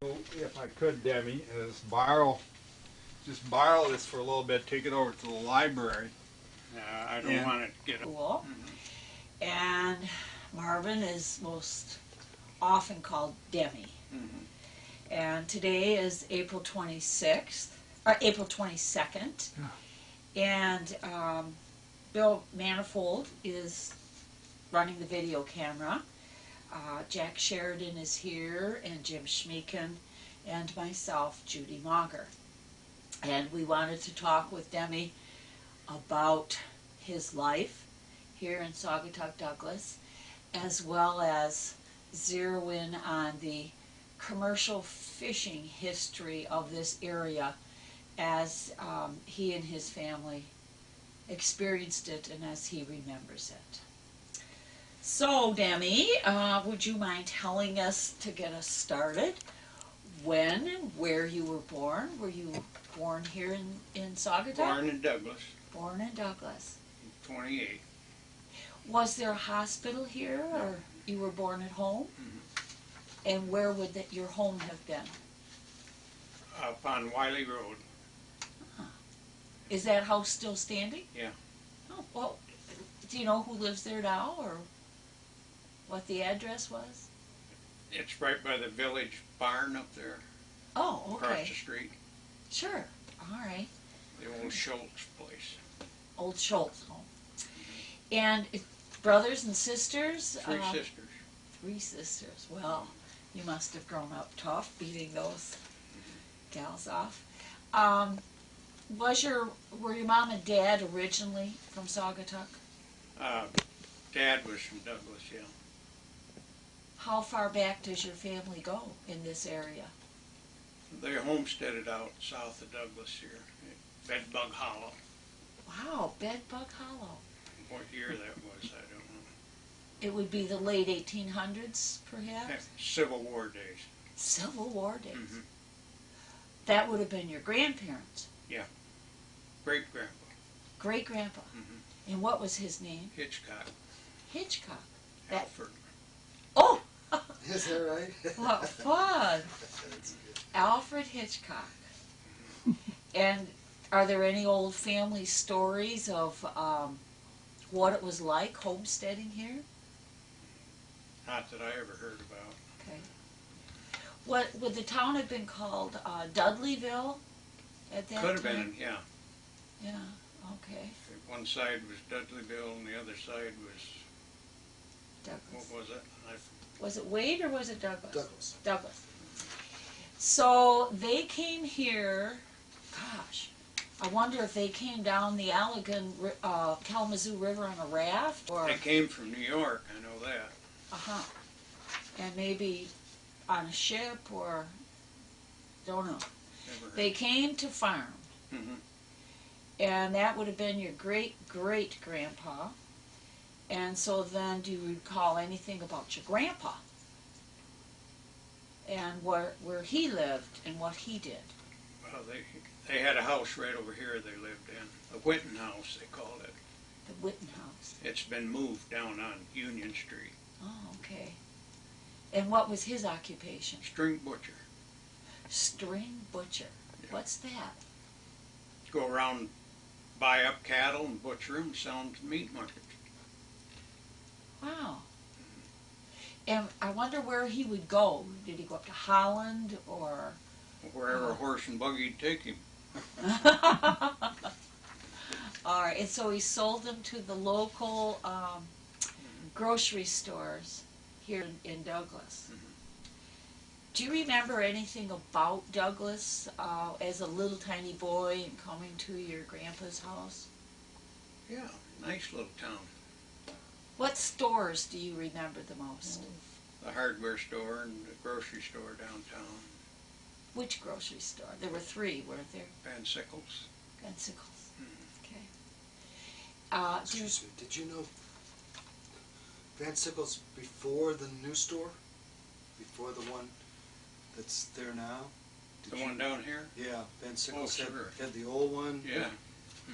If I could, Demi, is just borrow this for a little bit, take it over to the library. I don't want it to get cool. And Marvin is most often called Demi. And today is April 26th, or April 22nd. And Bill Manifold is running the video camera. Jack Sheridan is here, and Jim Schmiechen, and myself, Judy Mauger. And we wanted to talk with Demi about his life here in Saugatuck-Douglas, as well as zero in on the commercial fishing history of this area as he and his family experienced it and as he remembers it. So, Demi, would you mind telling us, to get us started, when and where you were born? Were you born here in Saugatuck? Born in Douglas. Born in Douglas. 28. Was there a hospital here, or you were born at home? And where would your home have been? Up on Wiley Road. Is that house still standing? Yeah. Oh, well, do you know who lives there now, or what the address was? It's right by the village barn up there. Oh, okay. Across the street. Sure. All right. The old Schultz place. Old Schultz home. And brothers and sisters? Three sisters. 3 sisters. Well, you must have grown up tough, beating those gals off. Were your mom and dad originally from Saugatuck? Dad was from Douglas, yeah. How far back does your family go in this area? They homesteaded out south of Douglas here, Bedbug Hollow. Wow, Bedbug Hollow. What year that was, I don't know. It would be the late 1800s, perhaps? Civil War days. Civil War days. That would have been your grandparents. Yeah. Great-grandpa. Great-grandpa. And what was his name? Hitchcock. Hitchcock. Alfred. Oh! Is that right? What fun! Alfred Hitchcock. And are there any old family stories of what it was like homesteading here? Not that I ever heard about. Okay. What would the town have been called? Dudleyville at that time? Could have been, yeah. Yeah, okay. One side was Dudleyville and the other side was, Douglas. what was it? Was it Wade or was it Douglas? Douglas. Douglas. So they came here, gosh, I wonder if they came down the Kalamazoo River on a raft, or... They came from New York, I know that. And maybe on a ship, or, don't know. Never heard. They came to farm. And that would have been your great-great-grandpa. And so then, do you recall anything about your grandpa? And where he lived and what he did? Well, they had a house right over here they lived in. The Whitten House, they called it. The Whitten House. It's been moved down on Union Street. Oh, okay. And what was his occupation? String butcher. String butcher. Yeah. What's that? Go around, buy up cattle and butcher them and sell them to meat markets. Wow. And I wonder where he would go. Did he go up to Holland, or? Wherever a horse and buggy'd take him. All right, and so he sold them to the local grocery stores here in Douglas. Do you remember anything about Douglas as a little tiny boy and coming to your grandpa's house? Yeah, nice little town. What stores do you remember the most? The hardware store and the grocery store downtown. Which grocery store? There were 3, weren't there? Van Sickles. Van Sickles. Excuse me, did you know Van Sickles before the new store? Before the one that's there now? The one down here? Yeah, Van Sickles sure. had the old one. Yeah.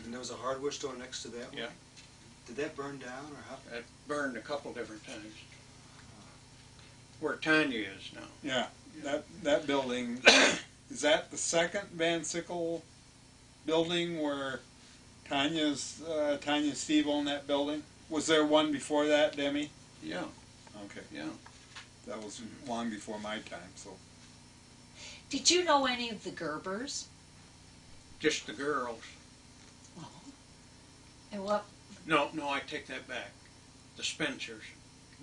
And there was a hardware store next to that one? Yeah. Did that burn down, or how? It burned a couple different times. Where Tanya is now. Yeah, that building, is that the second Van Sickle building where Tanya and Steve own that building? Was there one before that, Demi? Yeah, Okay, yeah. that was long before my time, so. Did you know any of the Gerbers? Just the girls. Oh. And what? No, I take that back. The Spencers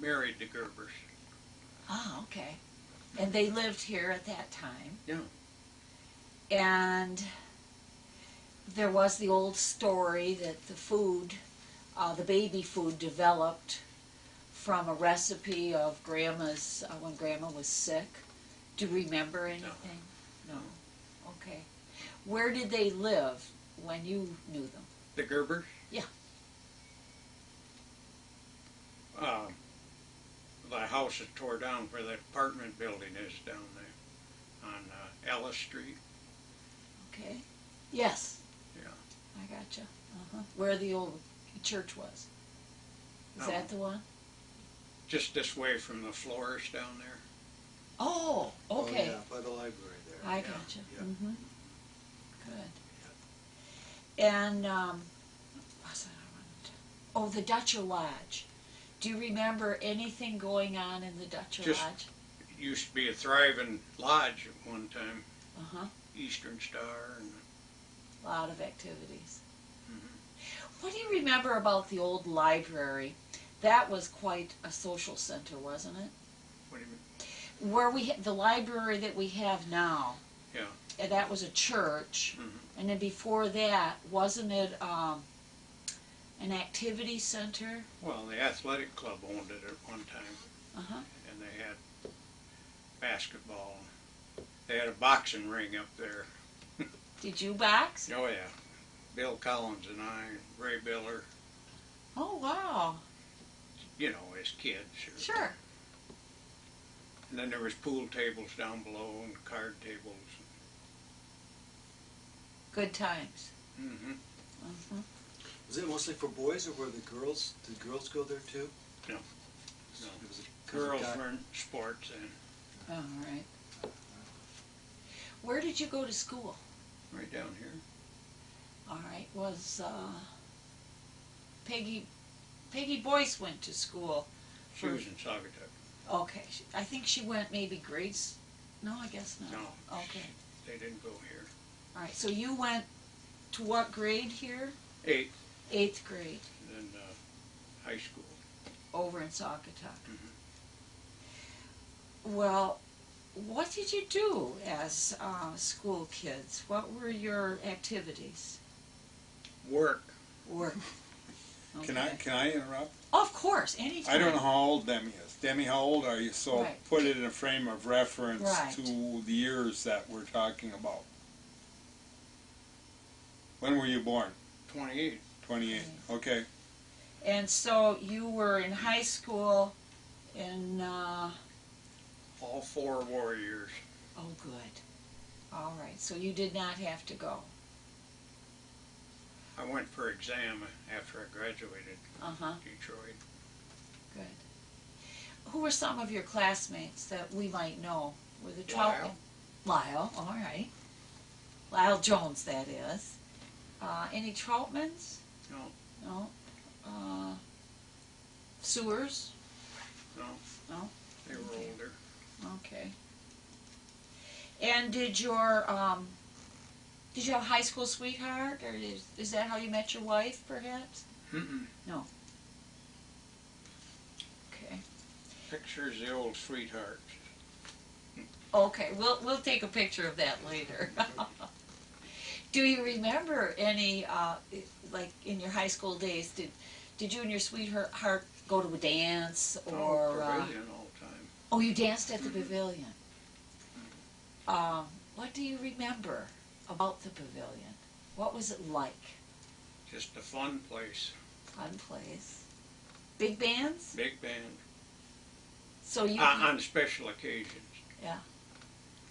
married the Gerbers. Oh, okay. And they lived here at that time. Yeah. And there was the old story that the food, the baby food, developed from a recipe of Grandma's, when Grandma was sick. Do you remember anything? No. Okay. Where did they live when you knew them? The Gerbers? Yeah. The house is tore down where that apartment building is down there on Ellis Street. Okay. Yes. Yeah. I gotcha. Where the old church was. Is that the one? Just this way from the florist down there. Oh, okay. Oh, yeah, by the library there. I Yeah. gotcha. Yeah. Mm-hmm. Good. And what's that I wanted to- oh, the Dutcher Lodge. Do you remember anything going on in the Dutcher Just- Lodge? It used to be a thriving lodge at one time. Uh-huh. Eastern Star and A lot of activities. Mhm. What do you remember about the old library? That was quite a social center, wasn't it? what do you mean? Where the library that we have now. Yeah. And that was a church. Mhm. And then before that, wasn't it an activity center? Well, the athletic club owned it at one time, Uh-huh. and they had basketball. They had a boxing ring up there. Did you box? Oh yeah, Bill Collins and I, Ray Biller. Oh, wow. You know, as kids. Sure. And then there was pool tables down below and card tables. Good times. Mm-hmm. Uh-huh. Was it mostly for boys, or were the girls? Did girls go there too? No. No. No. It was a Girls guy- were in sports and All right. Where did you go to school? right down here. All right. Was Peggy Boyce went to school? She was in Saugatuck. Okay. I think she went maybe grades. No, I guess not. No. Okay. They didn't go here. All right. So you went to what grade here? 8th, 8th grade. and then high school. Over in Saugatuck. Mhm. Well, what did you do as school kids? What were your activities? Work. Work. Can I interrupt? Of course, anytime. I don't know how old Demi is. Demi, how old are you? So Right. put it in a frame of reference Right. to the years that we're talking about. When were you born? 28. 28. Okay. And so you were in high school in, All 4 warriors. oh good. All right, so you did not have to go. I went for exam after I graduated Uh-huh, Detroit. good. Who were some of your classmates that we might know? Were the Lyle. Lyle, all right. Lyle Jones, that is. Any Troutmans? No. No. Sewers? No. No? They were Okay. older. Okay. And did you have a high school sweetheart, or is that how you met your wife, perhaps? Mm-mm. No. Okay. Pictures of the old sweethearts. Okay, we'll take a picture of that later. Do you remember any, like in your high school days, did you and your sweetheart go to a dance or? Pavilion all the time. Oh, you danced at the pavilion. What do you remember about the pavilion? What was it like? Just a fun place. Fun place. Big bands? Big band. So you On special occasions.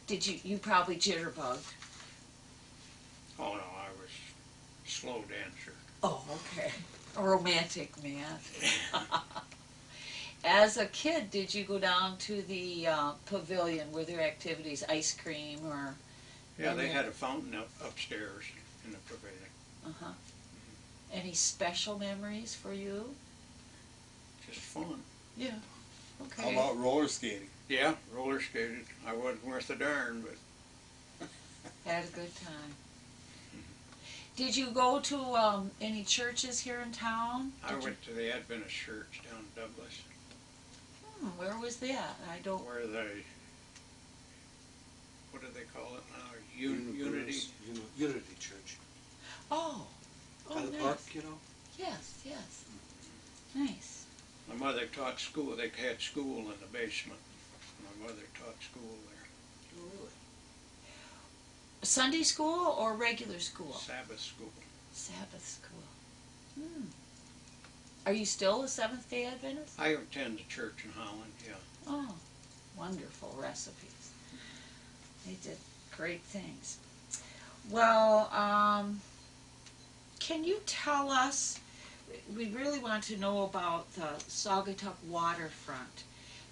did you probably jitterbugged? Oh no, I was slow dancer. Oh, okay. A romantic man. As a kid, did you go down to the pavilion? Were there activities, ice cream or? Yeah, they had a fountain upstairs in the pavilion. Uh-huh. Any special memories for you? Just fun. Yeah. How Okay. about roller skating? Yeah, roller skated. I wasn't worth a darn, but Had a good time. Did you go to any churches here in town? I Did you- went to the Adventist church down in Douglas, Where was that? I don't. where they, what do they call it now? Unity. Unity Church. Oh. Oh, By the nice. park, you know? Yes. Yes. Nice. My mother taught school. They had school in the basement. My mother taught school there. Really? Sunday school or regular school? Sabbath school. Sabbath school. Are you still a Seventh-day Adventist? I attend the church in Holland, yeah. Oh, wonderful recipes. They did great things. Well, can you tell us, we really want to know about the Saugatuck waterfront.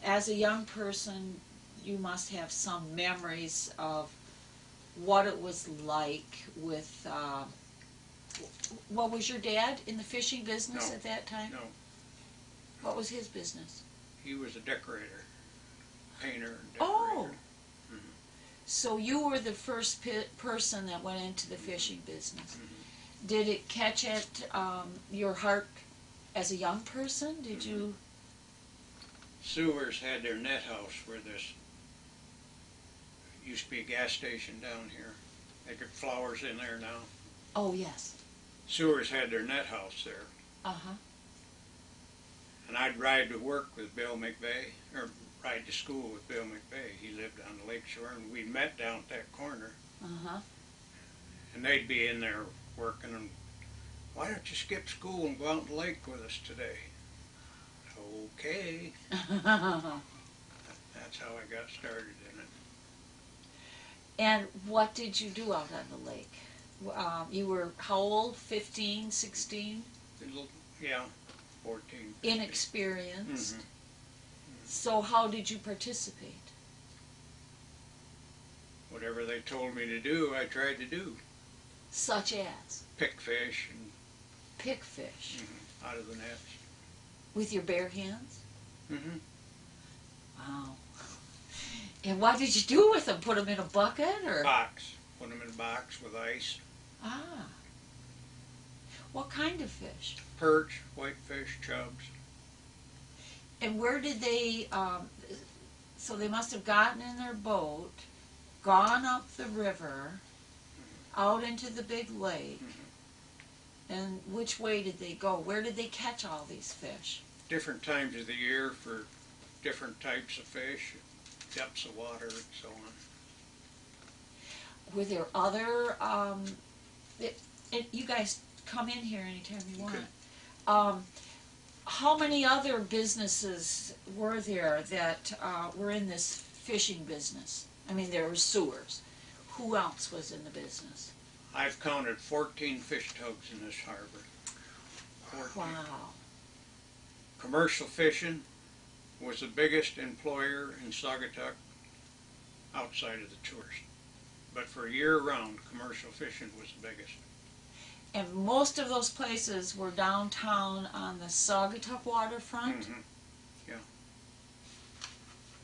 As a young person, you must have some memories of what it was like with, what was your dad in the fishing business No. at that time? No, What was his business? he was a decorator, painter and decorator. Oh! So you were the first person that went into the fishing business. Did it catch at your heart as a young person? Did you? Sewers had their net house where this used to be a gas station down here. They get flowers in there now. Oh, yes. Sewers had their net house there. Uh-huh. And I'd ride to work with Bill McVeigh, or ride to school with Bill McVeigh. He lived on the lake shore, and we met down at that corner. Uh-huh. And they'd be in there working, and why don't you skip school and go out on the lake with us today? Okay. That's how I got started in it. And what did you do out on the lake? You were how old? 15, 16? Yeah, 14. 15. Inexperienced. So how did you participate? Whatever they told me to do, I tried to do. Such as? Pick fish and Pick fish. out of the nets. With your bare hands? Mm-hmm. Wow. And what did you do with them? Put them in a bucket or? Box. Put them in a box with ice. Ah. What kind of fish? Perch, whitefish, chubs. And where did they, so they must have gotten in their boat, gone up the river, out into the big lake, and which way did they go? Where did they catch all these fish? Different times of the year for different types of fish, depths of water, and so on. Were there other, you guys come in here anytime you want. Okay. How many other businesses were there that were in this fishing business? I mean, there were Sewers. Who else was in the business? I've counted 14 fish tugs in this harbor. 14. Wow. Commercial fishing was the biggest employer in Saugatuck outside of the tourist. But for year-round, commercial fishing was the biggest. And most of those places were downtown on the Saugatuck waterfront?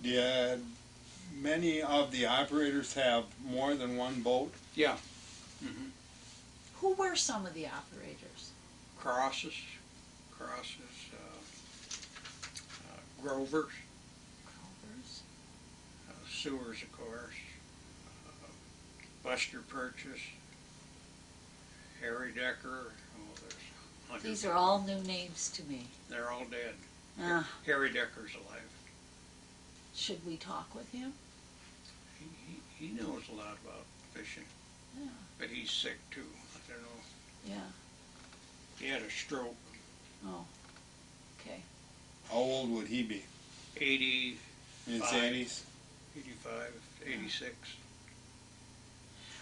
Did many of the operators have more than one boat? Yeah. Who were some of the operators? Crosses, Grovers, Grovers. Sewers, of course, Buster Purchase, Harry Decker. Oh, there's hundreds. These are all new names to me. They're all dead. Ah, Harry Decker's alive. should we talk with him? He knows a lot about fishing. Yeah. But he's sick too. I don't know. Yeah. He had a stroke. Oh, okay. How old would he be? 80, In his Five. 80s? 85, 86.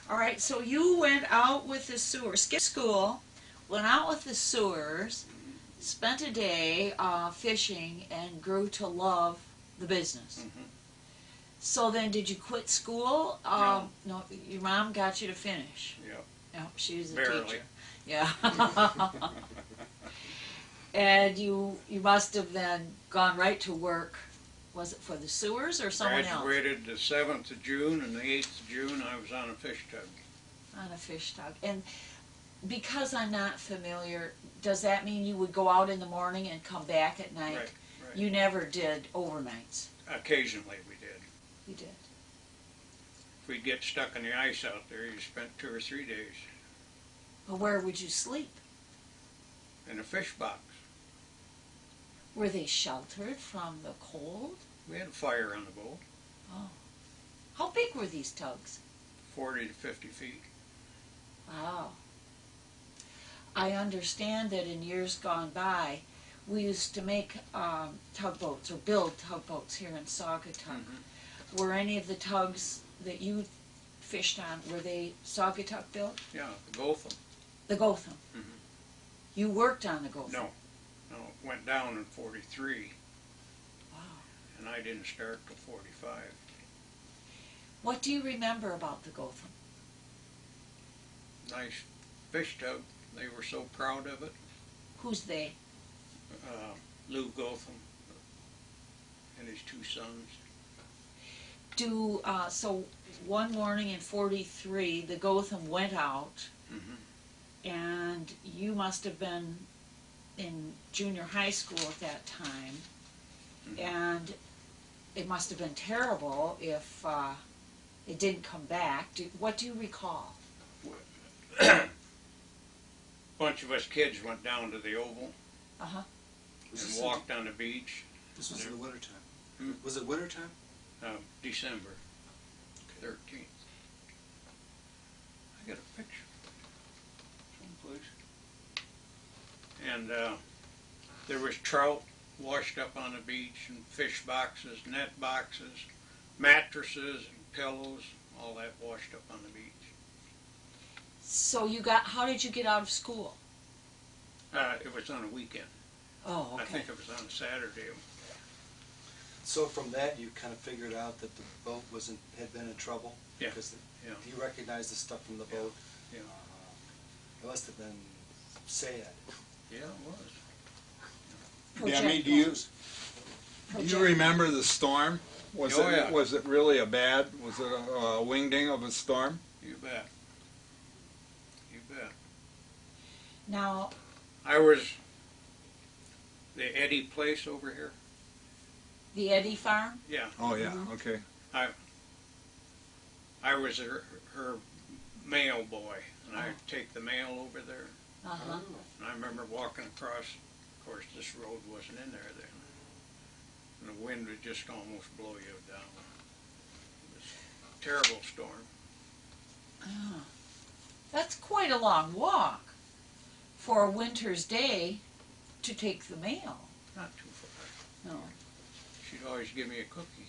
All right, so you went out with the Sewers, skipped school, went out with the Sewers, spent a day fishing and grew to love the business. Mhm. So then, did you quit school? No, your mom got you to finish. Yep. Yep, she was a Barely. teacher. Yeah. And you must have then gone right to work. Was it for the sewers or someone else? Graduated the 7th of June, and the 8th of June I was on a fish tug. On a fish tug. And because I'm not familiar, does that mean you would go out in the morning and come back at night? Right, right. You never did overnights. Occasionally we did. You did. If we'd get stuck in the ice out there, you spent 2 or 3 days Well, where would you sleep? in a fish box. Were they sheltered from the cold? We had a fire on the boat, Oh. How big were these tugs? 40 to 50 feet. Wow. I understand that in years gone by, we used to make tugboats or build tugboats here in Saugatuck. Mhm. Were any of the tugs that you fished on, were they Saugatuck built? Yeah, the Gotham. The Gotham. Mhm. You worked on the Gotham? No, it went down in 43, Wow. and I didn't start till 45. What do you remember about the Gotham? Nice fish tug. They were so proud of it. Who's they? Lou Gotham and his 2 sons. So one morning in 43, the Gotham went out, Mhm. and you must have been in junior high school at that time, Mhm. and it must have been terrible if it didn't come back. What do you recall? Bunch of us kids went down to the Oval Uh-huh. and walked on the beach. This was in the wintertime. Hmm? Was it wintertime? December 13th. I got a picture someplace. And there was trout washed up on the beach, and fish boxes, net boxes, mattresses, and pillows, all that washed up on the beach. So how did you get out of school? It was on a weekend. Oh, okay. I think it was on a Saturday. So from that, you kind of figured out that the boat had been in trouble? Yeah, Because yeah. you recognized the stuff from the boat? Yeah. It must have been sad. Yeah, it was. Demi, do you remember the storm? Was Oh, it yeah. was it really was it a wingding of a storm? You bet. You bet. Now, I was the Eddie place over here. the Eddy farm? Yeah, Oh yeah, Mhm. okay. I was her mail boy, and I'd take the mail over there. Uh-huh. And I remember walking across. Of course, this road wasn't in there then, and the wind would just almost blow you down. It was a terrible storm. Oh. That's quite a long walk for a winter's day to take the mail. Not too far. No. She'd always give me a cookie.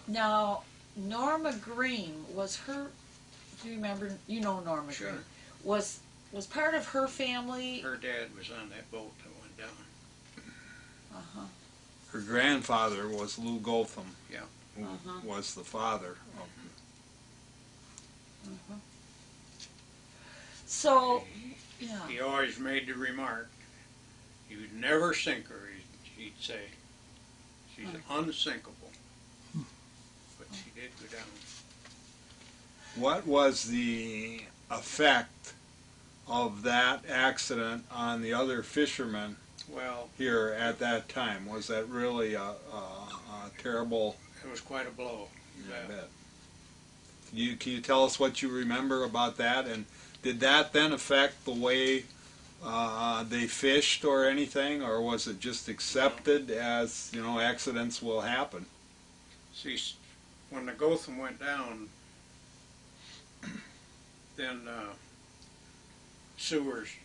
Now, Norma Green, was her, do you remember, you know Norma Sure. Green, was part of her family? Her dad was on that boat that went down. Uh-huh. Her grandfather was Lou Gotham, Yeah. who Uh-huh. was the father of Uh-huh. So, yeah. He always made the remark, "You'd never sink her," he'd say. "She's unsinkable." But she did go down. What was the effect of that accident on the other fishermen Well, here at that time? Was that really a terrible? it was quite a blow. I bet. Can you tell us what you remember about that? And did that then affect the way they fished or anything, or was it just accepted as, accidents will happen? See, when the Gotham went down, then George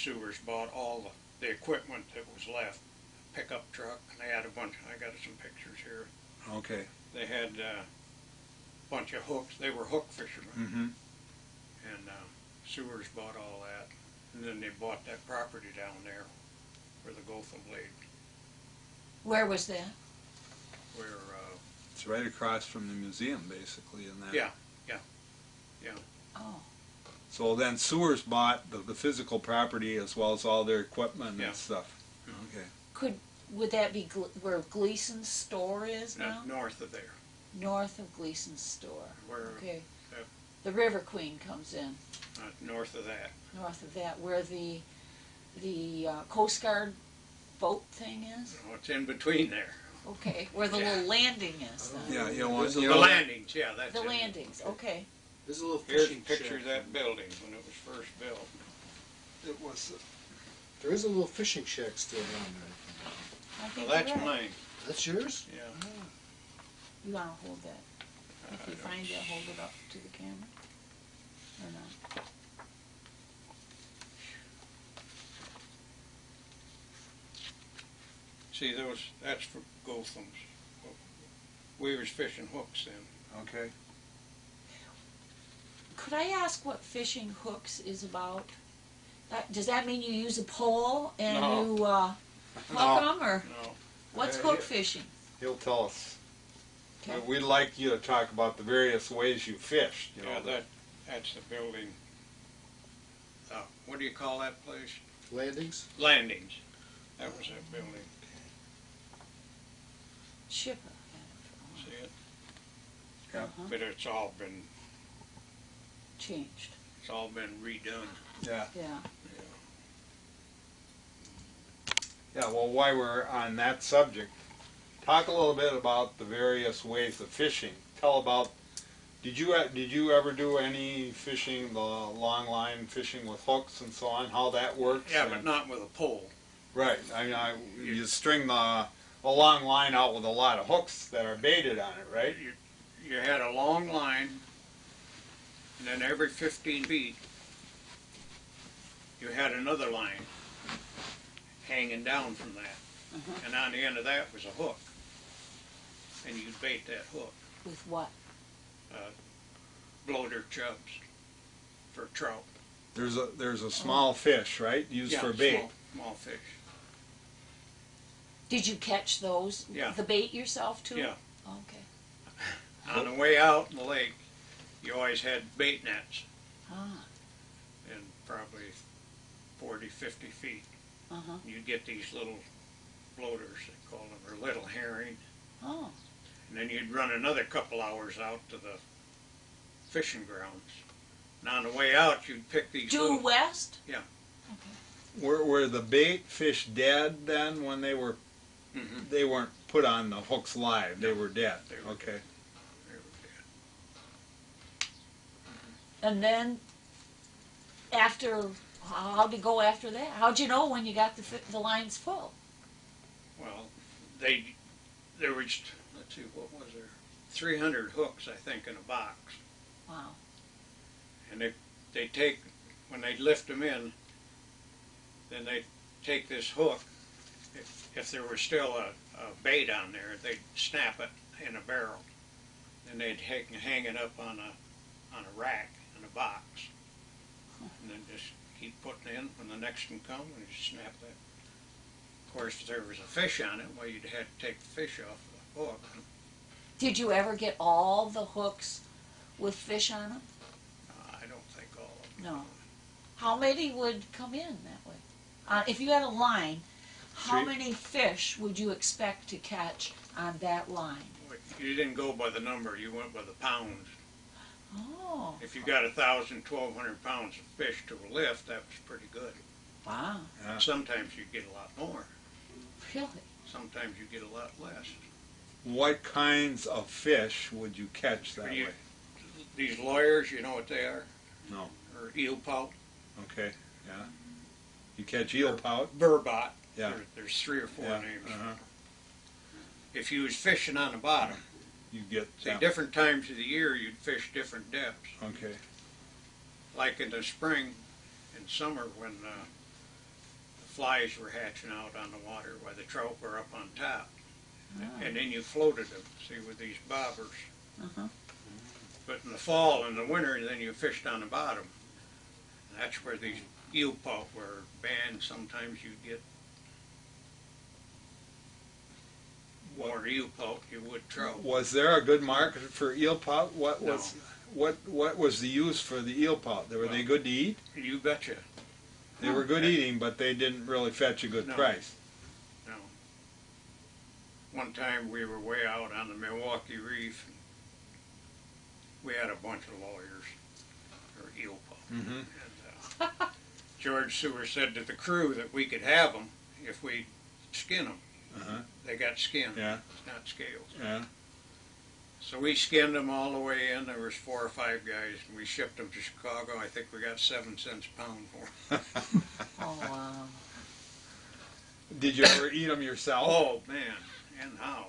Sewers bought all the equipment that was left, pickup truck, and they had a bunch. I got some pictures here. Okay. They had a bunch of hooks. They were hook fishermen, Mm-hmm. and Sewers bought all that. And then they bought that property down there for the Gotham Blade, Where was that? where, It's right across from the museum, basically, in that. Yeah. Oh, So then Sewers bought the physical property as well as all their equipment Yeah. and stuff. Okay. would that be where Gleason's store is now? north of there, North of Gleason's store. where, Okay. Yep. The River Queen comes in, north of that. north of that, where the Coast Guard boat thing is? Oh, it's in between there. Okay, where the Yeah. little landing is then. Yeah, you know, The landings, yeah, that's The it. landings, okay. There's a little Here's a fishing picture shack. of that building when it was first built. It was. There is a little fishing shack still down there. I Well, think that's you're right. mine, That's yours? yeah. You wanna hold that? If I you don't find it, hold it up to the camera? Or not? See, that's for Gotham's. We was fishing hooks then. Okay. Could I ask what fishing hooks is about? Does that mean you use a pole and No. you hook No. them, or No, what's Yeah, hook yeah. fishing? He'll tell us. Okay. We'd like you to talk about the various ways you fished. You yeah, know, that's the building. What do you call that place? Landings? Landings. That was that building. Shipper. See it? Yeah. Uh-huh. But it's all been Changed. redone. Yeah. Yeah. Yeah. Well, while we're on that subject, talk a little bit about the various ways of fishing. Tell about. Did you ever do any fishing, the long line fishing with hooks and so on? How that works? Yeah, but not with a pole. Right. I mean, you string a long line out with a lot of hooks that are baited on it, right? You had a long line, and then every 15 feet, you had another line hanging down from that. Uh-huh. And on the end of that was a hook. And you'd bait that hook. With what? Bloater chubs for trout. There's a small fish, right? Used Yeah, for bait. small fish. Did you catch those? Yeah. The bait yourself too? Yeah. Okay. On the way out in the lake, you always had bait nets Ah. in probably 40, 50 feet. Uh-huh. You'd get these little bloaters, they call them, or little herring. Oh. And then you'd run another couple hours out to the fishing grounds. And on the way out, you'd pick these Due little... west? Yeah. Okay. Were the bait fish dead then when they were? Mhm. They weren't put on the hooks live. They were dead. They were Okay. They were dead. And then after, how'd you go after that? How'd you know when you got the lines full? Well, there was, let's see, what was there? 300 hooks, I think, in a box. Wow. And they take, when they lift them in, then they take this hook. If there was still a bait on there, they'd snap it in a barrel. Then they'd hang it up on a rack in a box. And then just keep putting in when the next one comes, and you snap that. Of course, if there was a fish on it, well, you'd have to take the fish off the hook. Did you ever get all the hooks with fish on them? I don't think all of them. No. How many would come in that way? If you had a line, how Three. many fish would you expect to catch on that line? You didn't go by the number, you went by the pounds. Oh, If you got 1,000, 1,200 pounds of fish to a lift, that was pretty good. wow. Yeah. Sometimes you get a lot more. Really? Sometimes you get a lot less. What kinds of fish would you catch that You- way? These lawyers, you know what they are? No. Or eel pout, Okay. Yeah. You catch eel pout. burbot. Yeah. There's 3 or 4 Yeah. names. Uh-huh. If you was fishing on the bottom, You get. see, Yeah. different times of the year you'd fish different depths. Okay. Like in the spring and summer when the flies were hatching out on the water while the trout were up on top. Ah. And then you floated them, see, with these bobbers. Uh-huh. But in the fall and the winter, then you fished on the bottom. And that's where these eel pout were banned. Sometimes you'd get more eel pout than you would trout. Was there a good market for eel pout? What No. was what was the use for the eel pout? Were they good to eat? You betcha. They were good eating, but they didn't really fetch a good No. price. No. One time we were way out on the Milwaukee Reef. And we had a bunch of lawyers for eel pout. Mm-hmm. And George Sewer said to the crew that we could have them if we skin them. Uh-huh. They got skin, Yeah. not scales. Yeah. So we skinned them all the way in. There was 4 or 5 guys, and we shipped them to Chicago. I think we got 7 cents a pound for them. Oh, wow. Did you ever eat them yourself? Oh man, and how?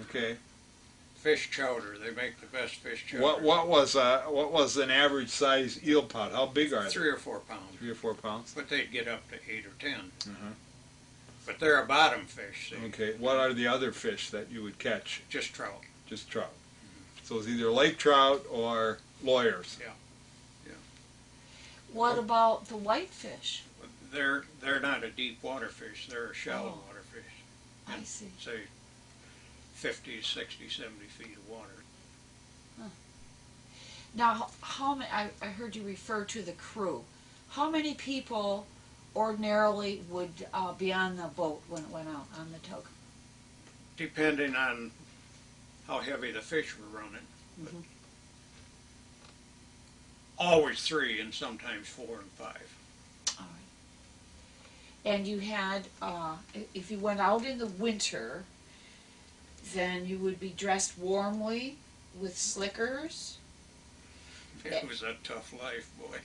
Okay. Fish chowder. They make the best fish chowder. What was an average size eel pout? How big are they? 3 or 4 pounds. 3 or 4 pounds. But they'd get up to 8 or 10. Uh-huh. But they're a bottom fish, see? Okay. What are the other fish that you would catch? Just trout. Just trout. So it's either lake trout or lawyers. What about the whitefish? They're not a deep water fish. They're a shallow Oh. water fish. I see. Say 50, 60, 70 feet of water. Now, how many? I heard you refer to the crew. How many people ordinarily would be on the boat when it went out on the tug? Depending on how heavy the fish were running. But Mhm. always 3 and sometimes 4 and 5. All right. And you had, if you went out in the winter, then you would be dressed warmly with slickers. It was a tough life, boy.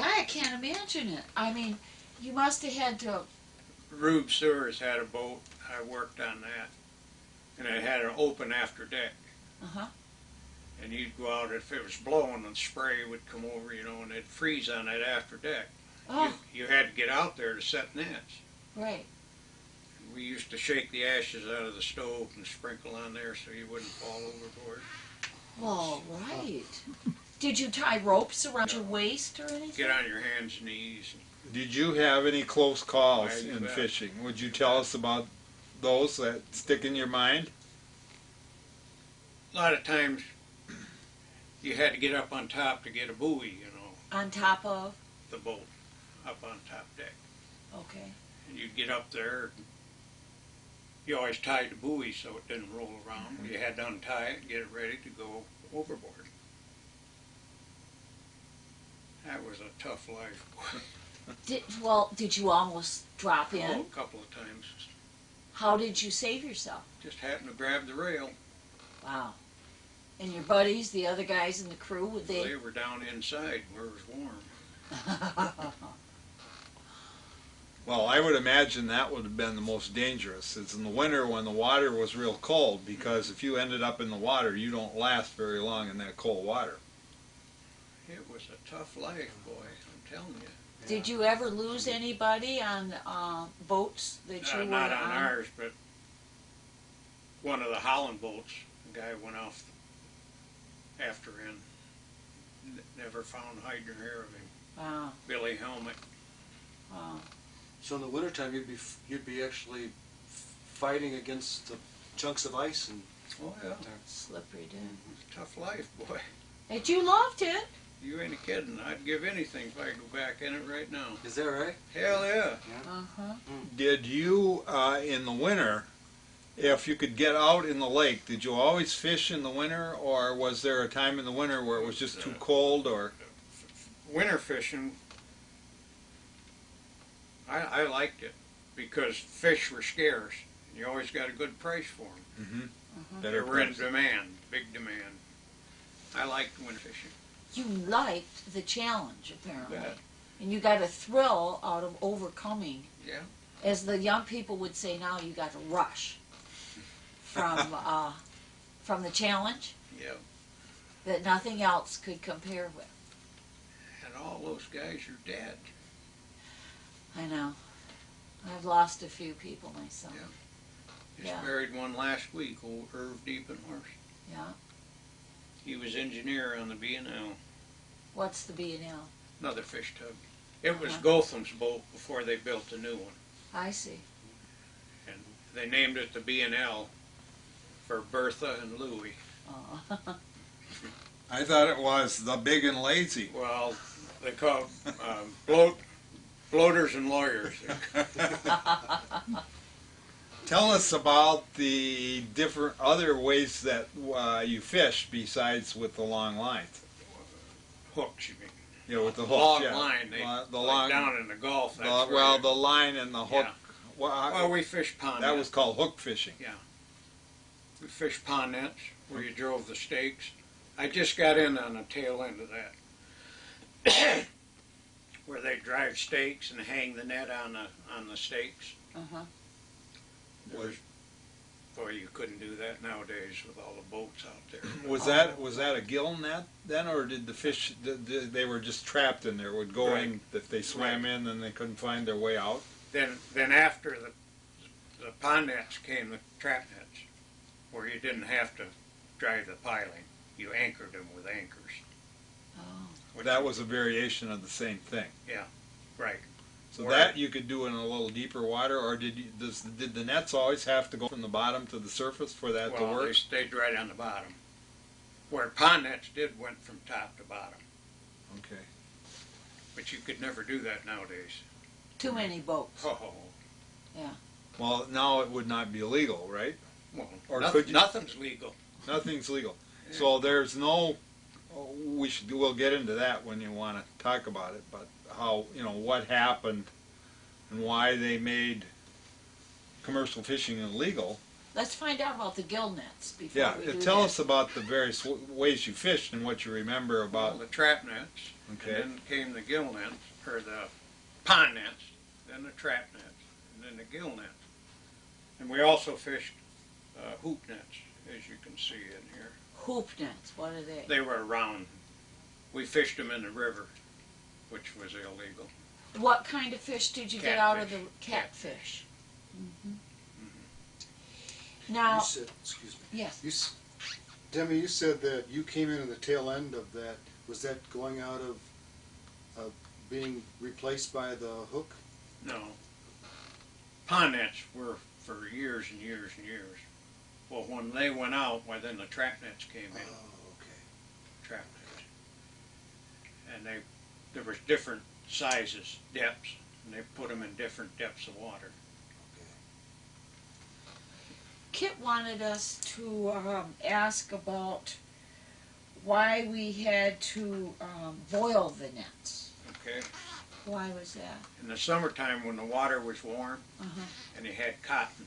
I can't imagine it. I mean, you must have had to. Rube Sewers had a boat. I worked on that. And it had an open after deck. Uh-huh. And you'd go out, if it was blowing, and spray would come over, and it'd freeze on that after deck. Oh, You had to get out there to set nets. right. And we used to shake the ashes out of the stove and sprinkle on there so you wouldn't fall overboard. All right. Did you tie ropes around your waist or anything? Get on your hands and knees. Did you have any close calls I in bet. fishing? Would you tell us about those that stick in your mind? A lot of times you had to get up on top to get a buoy, On top of? the boat up on top deck. Okay. And you'd get up there. You always tied the buoy so it didn't roll around. You had to untie it and get it ready to go overboard. That was a tough life, boy. Did you almost drop in? Oh, a couple of times. How did you save yourself? Just happened to grab the rail. Wow. And your buddies, the other guys in the crew, would They they? were down inside where it was warm. Well, I would imagine that would have been the most dangerous. It's in the winter when the water was real cold, because if you ended up in the water, you don't last very long in that cold water. It was a tough life, boy, I'm telling you. Did you ever lose anybody on boats that you were Not on ours, but one of the Holland boats, the guy went off after in. Never found hide nor hair of him. Wow. Billy Helmet. Wow. So in the wintertime, you'd be actually fighting against the chunks of ice and. Oh yeah, Slippery, dude. it was a tough life, boy. But you loved it. You ain't kidding. I'd give anything if I could go back in it right now. Is that right? Hell yeah. Uh-huh. Did you, in the winter, if you could get out in the lake, did you always fish in the winter, or was there a time in the winter where it was just too cold, or? Winter fishing, I liked it because fish were scarce. You always got a good price for them. Mm-hmm. Uh-huh. They were in demand, big demand. I liked winter fishing. You liked the challenge, apparently. Bet. And you got a thrill out of overcoming. Yeah. As the young people would say now, you got a rush from the challenge Yeah. that nothing else could compare with. And all those guys are dead. I know. I've lost a few people myself. Just Yeah. married one last week, old Irv Deepenhorst. Yeah. He was engineer on the B&L. What's the B&L? Another fish tug. It was Gotham's boat before they built the new one. I see. And they named it the B&L for Bertha and Louie. Oh. I thought it was the Big and Lazy. Well, they call bloaters and lawyers. Tell us about the different other ways that you fish besides with the long lines. Hooks, you mean? Yeah, with the hook. Long Yeah. line, The like long, down in the Gulf. That's where well, they- the line and the hook. Yeah. Well, we fish pond that nets. was called hook fishing. We fish pond nets where you drove the stakes. I just got in on the tail end of that, where they drive stakes and hang the net on the stakes. Uh-huh. Boy, you couldn't do that nowadays with all the boats out there. Was that a gill net then, or did the fish they were just trapped in there? Would go in if they swam in and they couldn't find their way out. Then after the pond nets came the trap nets, where you didn't have to drive the piling. You anchored them with anchors. Oh. That was a variation of the same thing. Right. So that you could do in a little deeper water, or did the nets always have to go from the bottom to the surface for that to Well, work? they stayed right on the bottom. Where pond nets went from top to bottom. Okay. But you could never do that nowadays. Too many boats. Oh, Well, now it would not be illegal, right? well, Or could you- nothing's legal. Nothing's legal. So there's no. We'll get into that when you want to talk about it. But how what happened and why they made commercial fishing illegal. Let's find out about the gill nets before Yeah, we do tell that. us about the various ways you fished and what you remember Well, about. the trap nets, Okay. and then came the gill nets, or the pond nets, then the trap nets, and then the gill nets. And we also fished hoop nets, as you can see in here. Hoop nets, what are they? They were round. We fished them in the river, which was illegal. What kind of fish did you get out of the Catfish. catfish? Mm-hmm. Now, You said, excuse me. yes. Demi, you said that you came in at the tail end of that. Was that going out of being replaced by the hook? No. Pond nets were for years and years and years. Well, when they went out, well, then the trap nets came in. Oh, okay. Trap nets. And there was different sizes, depths, and they put them in different depths of water. Kit wanted us to ask about why we had to boil the nets. Okay? Why was that? In the summertime when the water was warm Uh-huh. and you had cotton,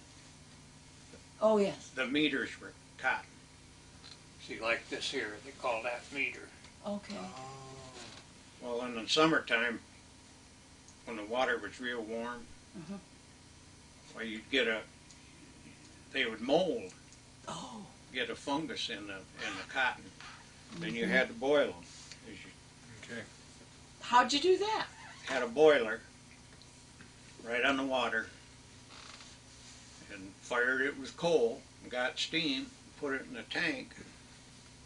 Oh, yes. the meters were cotton. See, like this here, they call that meter. Okay. Well, in the summertime, when the water was real warm, Uh-huh. well, you'd they would mold, Oh. get a fungus in the cotton. Then you had to boil them. Okay. How'd you do that? Had a boiler right on the water and fired it with coal, and got steam, put it in a tank.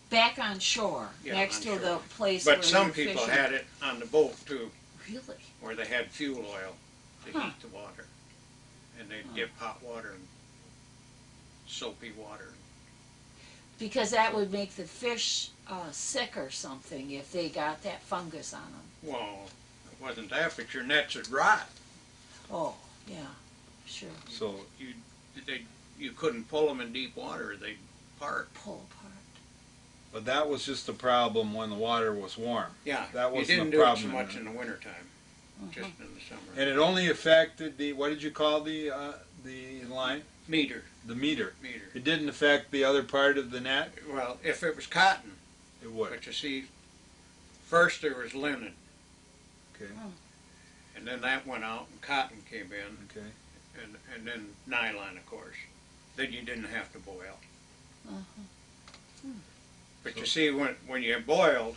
Back on shore, Yeah, next on to shore. the place where But some you're people fishing. had it on the boat too, Really? where they had fuel oil to Huh. heat the water. And they'd dip hot water in soapy water. Because that would make the fish sick or something if they got that fungus on them. Well, it wasn't that, but your nets would rot. Oh, yeah, sure. So You couldn't pull them in deep water, they'd part. Pull apart. but that was just a problem when the water was warm. Yeah, That you wasn't didn't a do it so problem much in in the wintertime, just in the summer. And it only affected the, what did you call the line? Meter. The meter. Meter. It didn't affect the other part of the net? Well, if it was cotton, It would. but you see, first there was linen, Okay. and then that went out and cotton came in, Okay. and then nylon, of course. Then you didn't have to boil. Uh-huh. But you see, when you boiled,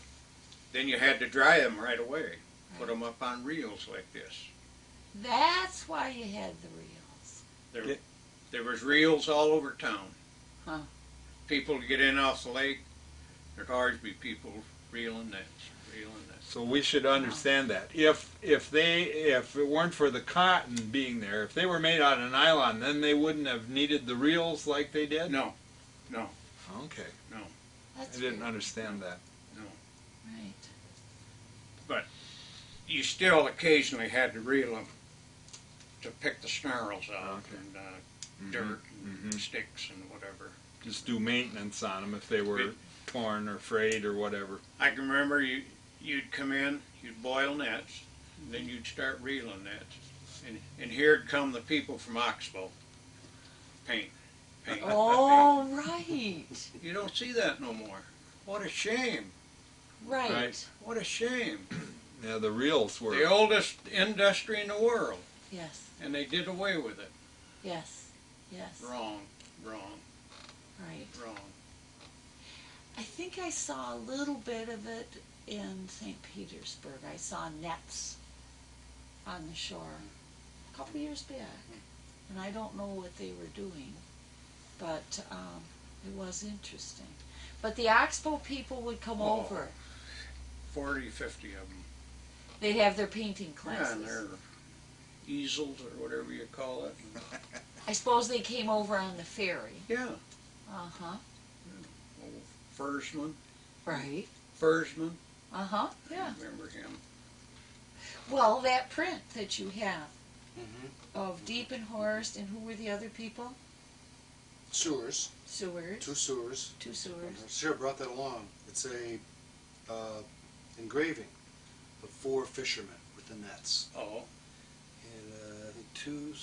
then you had to dry them right away. Put them up on reels like this. That's why you had the reels. There was reels all over town. Huh. People get in off the lake. There'd always be people reeling nets, reeling nets. So we should understand that. If it weren't for the cotton being there, if they were made out of nylon, then they wouldn't have needed the reels like they did? No, no, Okay. That's I didn't weird. understand that. Right. you still occasionally had to reel them to pick the snarls out Okay. and dirt and sticks and whatever. Just do maintenance on them if they were torn or frayed or whatever. I can remember you'd come in, you'd boil nets, and then you'd start reeling nets. And here'd come the people from Oxbow. Paint. Oh, right. You don't see that no more. What a shame. Right. Right. What a shame. Yeah, the reels were. The oldest industry in the world, Yes. and they did away with it. Yes. Yes. Wrong. Right. I think I saw a little bit of it in St. Petersburg. I saw nets on the shore a couple of years back, and I don't know what they were doing, but it was interesting. But the Oxbow people would come Oh. over. 40, 50 of them. They'd have their painting Yeah, classes. and they're easels or whatever you call it. I suppose they came over on the ferry. Yeah. Uh-huh. Old Fursman. Right. Fursman. Uh-huh. Yeah. I remember him. Well, that print that you have Mm-hmm. of Deep and Horst, and who were the other people? Sewers, Sewers. two sewers. Two Sewers. Sarah brought that along. It's a engraving of 4 fishermen with the nets. Oh. And I think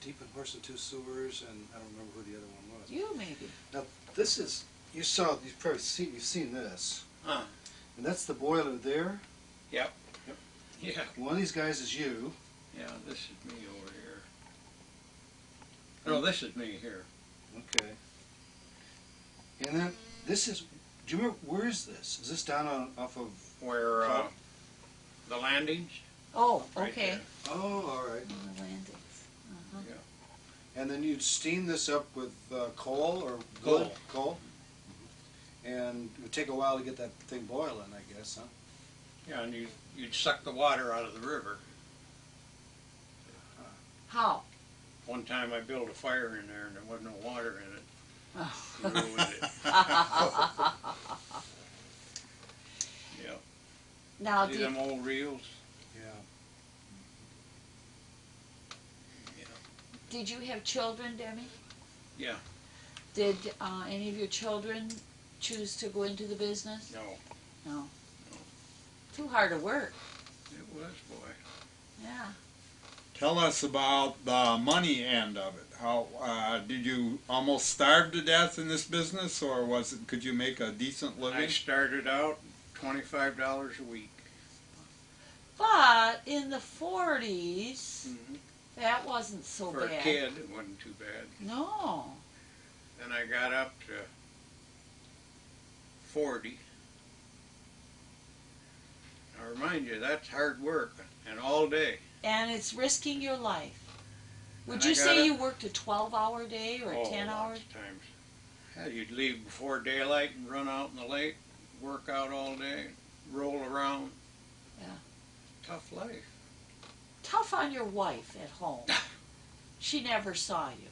Deep and Horse and 2 sewers, and I don't remember who the other one was. You maybe. Now this is, you've seen this. Huh. And that's the boiler there. Yep. Yeah. One of these guys is you. Yeah, this is me over here. No, this is me here. Okay. And then this is, do you remember, where is this? Is this down off of, Where the landings. Oh, Right okay. there. oh, all right. On the landings. Uh-huh. And then you'd steam this up with coal or Coal. wood? Coal. And it would take a while to get that thing boiling, I guess, huh? Yeah, and you'd suck the water out of the river. How? One time I built a fire in there and there wasn't no water in it. Oh. You ruined it. Yep. Now, See them old reels? Yeah. did you have children, Demi? Yeah. Did any of your children choose to go into the business? No, No. Too hard to work. it was, boy. Yeah. Tell us about the money end of it. How did you almost starve to death in this business, or could you make a decent I living? started out $25 a week. But in the 40s, Mhm. that wasn't so For bad. a kid, it wasn't too bad. No. Then I got up to 40. I remind you, that's hard work, and all day. And it's risking your life. Would And you I say got you worked a 12-hour day or a 10-hour? Lots of times. Yeah, you'd leave before daylight and run out in the lake, work out all day, roll around. Yeah. Tough life. Tough on your wife at home. She never saw you.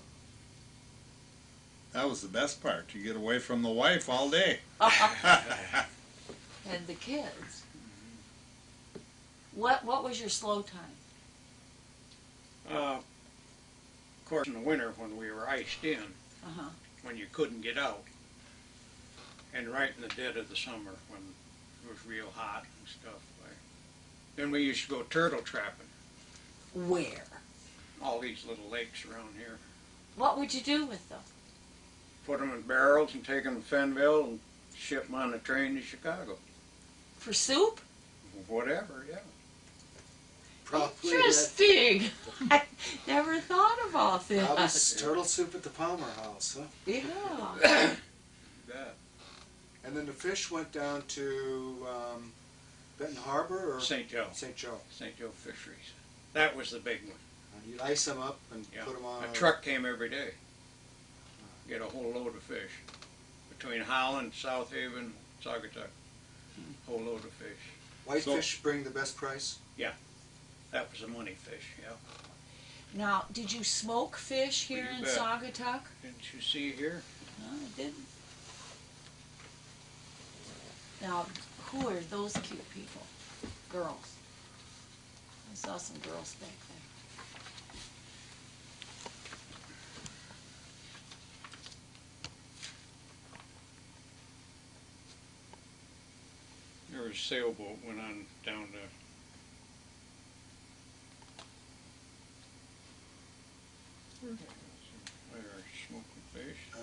That was the best part. You get away from the wife all day. And the kids. What was your slow time? Of course, in the winter when we were iced in, Uh-huh. when you couldn't get out, and right in the dead of the summer when it was real hot and stuff. Then we used to go turtle trapping. Where? All these little lakes around here. What would you do with them? Put them in barrels and take them to Fenville and ship them on a train to Chicago. For soup? Whatever, yeah. Probably Interesting. I never thought about Probably that. turtle soup at the Palmer House, huh? Yeah. That. And then the fish went down to Benton Harbor or St. Joe. St. Joe. St. Joe Fisheries. That was the big one. You'd ice them up and Yeah. put them on A truck came every day. Get a whole load of fish. Between Holland, South Haven, Saugatuck. whole load of fish. Whitefish bring the best price? That was a money fish, yeah. Now, did you smoke fish here You in bet. Saugatuck? Didn't you see here? No, I didn't. Now, who are those cute people? Girls. I saw some girls back there. There was a sailboat went on down to There's smoking fish. Oh,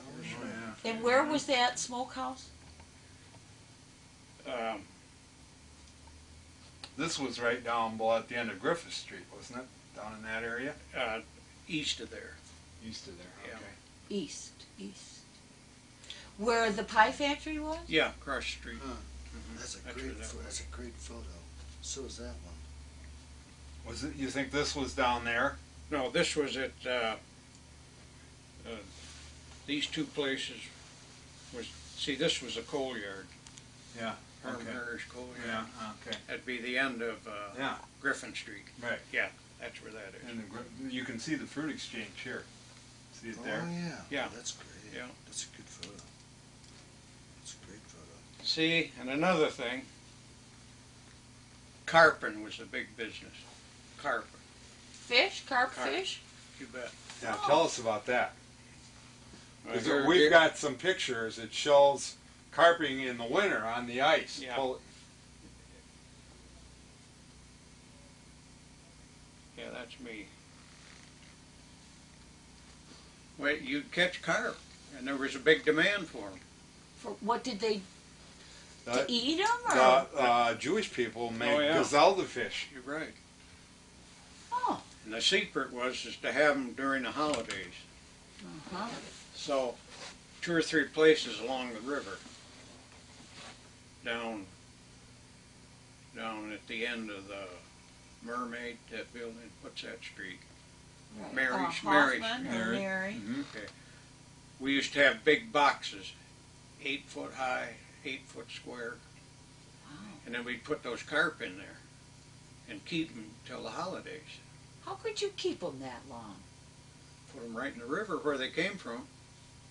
There's And where was that smokehouse? This was right down below at the end of Griffith Street, wasn't it? Down in that area? East of there. East of there, Yeah. okay. East. Where the pie factory was? Yeah, across the street. Huh. Mhm. That's a That's great. where that was. That's a great photo. So is that one. Was it, you think this was down there? No, this was at, these two places was, see, this was a coal yard. Yeah. Herman Okay. Harris coal yard. Yeah, okay. That'd be the end of, Yeah, Griffin Street. right. Yeah, that's where that is. And you can see the fruit exchange here. See it Oh there? yeah. Yeah. Oh, that's great. Yeah. That's a good photo. That's a great photo. See, and another thing, carping was a big business. Carping, Fish? Carp Carp. fish? you bet. Yeah, tell us about that. Well, 'Cause here- we've got some pictures. It shows carping in the winter on the ice. Yeah. Yeah, that's me. Well, you'd catch carp, and there was a big demand for them. For what did they The, to eat them? Or? Jewish people make Oh, yeah. gazelda fish. You're right. Oh. And the secret was is to have them during the holidays. Uh-huh. So, 2 or 3 places along the river, down at the end of the Mermaid, that building. What's that street? Right. Mary's- Hoffman Mary's- or Mary. Mary. Mm-hmm. Okay. We used to have big boxes, 8 foot high, 8 foot square, Wow. and then we'd put those carp in there and keep them till the holidays. How could you keep them that long? Put them right in the river where they came from,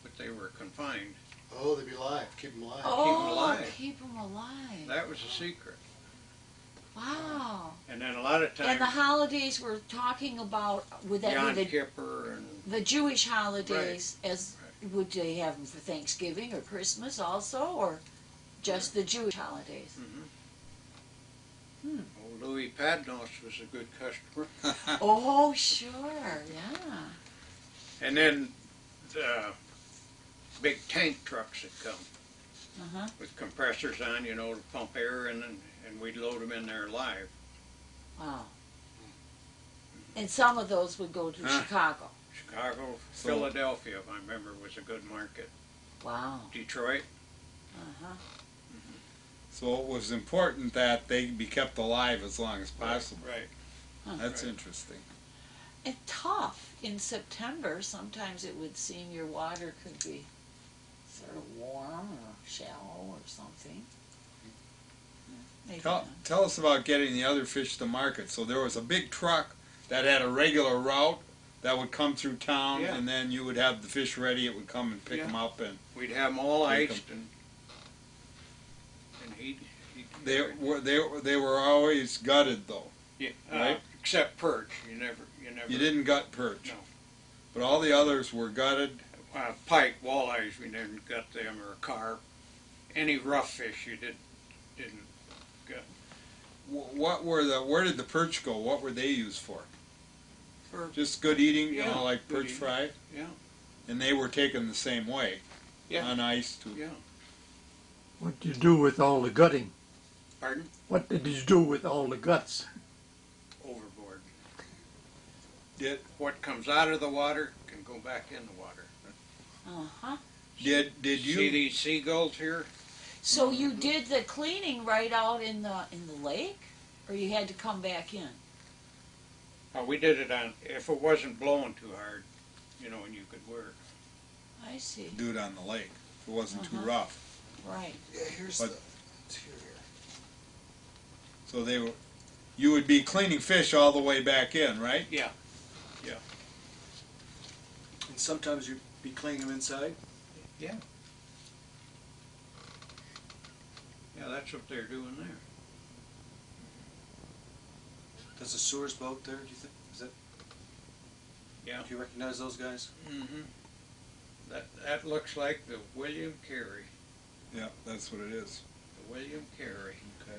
but they were confined. Oh, they'd be live. Keep them alive. Oh, alive. keep them alive. That was the secret. Wow. And then a lot of And times, the holidays we're talking about, would that Yom be Kippur and the Jewish holidays? As would they have them for Thanksgiving or Christmas also, or just the Jewish holidays? old Louis Padnos was a good customer. Oh, sure, yeah. And then the big tank trucks would come Uh-huh. with compressors on, to pump air, and we'd load them in there live. Wow. And some of those would go to Huh. Chicago. Chicago, So- Philadelphia, if I remember, was a good market. Wow. Detroit, Uh-huh. So it was important that they be kept alive as long as possible. right? That's Right. interesting. And tough. In September, sometimes it would seem your water could be sort of warm or shallow or something. Maybe not. Tell us about getting the other fish to market. So there was a big truck that had a regular route that would come through town, Yeah. and then you would have the fish ready. It would come and pick Yeah. them up, and We'd have them all Take iced, and he'd they were always gutted though. yeah, right? except perch. You never. You didn't gut perch, No. but all the others were gutted. Pike, walleyes, we didn't gut them, or carp. Any rough fish you didn't gut. Where did the perch go? What were they used for? For Just good eating, Yeah, like good perch eating. fry? Yeah. And they were taken the same way, Yeah. on ice too. Yeah. What did you do with all the gutting? Pardon? What did you do with all the guts? Overboard. Did What comes out of the water can go back in the water. Uh-huh. you See these seagulls here? So you did the cleaning right out in the lake, or you had to come back in? We did it on, if it wasn't blowing too hard, and you could work. I see. do it on the lake? If it wasn't too Uh-huh. rough. Right. Yeah, here's But- the interior. So you would be cleaning fish all the way back in, right? Yeah. And sometimes you'd be cleaning them inside? Yeah, that's what they're doing there. There's a Sewers boat there, do you think? Is that? Yeah. Do you recognize those guys? Mm-hmm. That looks like the William Carey. Yeah, that's what it is. The William Carey. Okay.